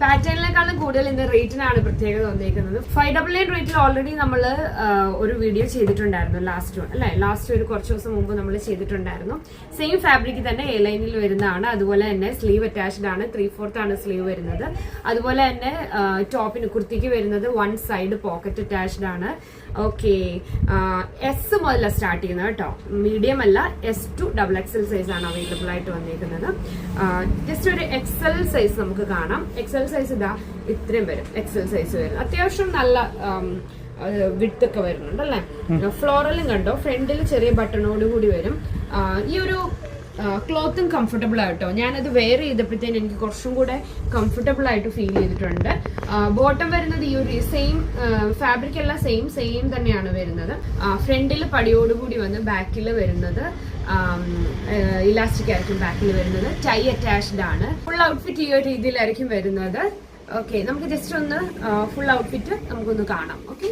പാറ്റേണിനേക്കാളും കൂടുതൽ ഇന്ന് റേറ്റിനാണ് പ്രത്യേകത വന്നിരിക്കുന്നത്. 599 റേറ്റിൽ ഓൾറെഡി നമ്മൾ ഒരു വീഡിയോ ചെയ്തിട്ടുണ്ടായിരുന്നു ലാസ്റ്റ് ഒരു കുറച്ച് ദിവസം മുമ്പ് നമ്മൾ ചെയ്തിട്ടുണ്ടായിരുന്നു. സെയിം ഫാബ്രിക് തന്നെ എ ലൈനിൽ വരുന്നതാണ്. അതുപോലെ തന്നെ സ്ലീവ് അറ്റാച്ച്ഡ് ആണ്, 3/4 ആണ് സ്ലീവ് വരുന്നത്. അതുപോലെ തന്നെ ടോപ്പിന് കുർത്തിക്ക് വരുന്നത് 1 സൈഡ് പോക്കറ്റ് അറ്റാച്ച്ഡ് ആണ്. ഓക്കെ, എസ് മുതല സ്റ്റാർട്ട് ചെയ്യുന്നത് കേട്ടോ, മീഡിയം അല്ല, S to XXL സൈസ് ആണ് അവൈലബിൾ ആയിട്ട് വന്നിരിക്കുന്നത്. ജസ്റ്റ് ഒരു XL സൈസ് നമുക്ക് കാണാം. XL സൈസ് ഇതാ ഇത്രയും വരും. XL സൈസ് വരും, അത്യാവശ്യം നല്ല വിഡ്ത്ത് ഒക്കെ വരുന്നുണ്ട് അല്ലേ. ഫ്ലോറലും കണ്ടോ, ഫ്രണ്ടിൽ ചെറിയ ബട്ടണോട് കൂടി വരും. ഈ ഒരു ക്ലോത്തും കംഫർട്ടബിൾ ആയിട്ടോ, ഞാനത് വെയർ ചെയ്തപ്പോഴത്തേന് എനിക്ക് കുറച്ചും കൂടെ കംഫർട്ടബിൾ ആയിട്ട് ഫീൽ ചെയ്തിട്ടുണ്ട്. ബോട്ടം വരുന്നത് ഈ ഒരു സെയിം ഫാബ്രിക് അല്ല, സെയിം തന്നെയാണ് വരുന്നത്. ഫ്രണ്ടിൽ പടിയോടുകൂടി വന്ന് ബാക്കിൽ വരുന്നത് ഇലാസ്റ്റിക് ആയിരിക്കും. ബാക്കിൽ വരുന്നത് ടൈ അറ്റാച്ച്ഡ് ആണ്. ഫുൾ ഔട്ട്ഫിറ്റ് ഈ ഒരു രീതിയിലായിരിക്കും വരുന്നത്. ഓക്കെ, നമുക്ക് ജസ്റ്റ് ഒന്ന് ഫുൾ ഔട്ട്ഫിറ്റ് നമുക്കൊന്ന് കാണാം. ഓക്കെ,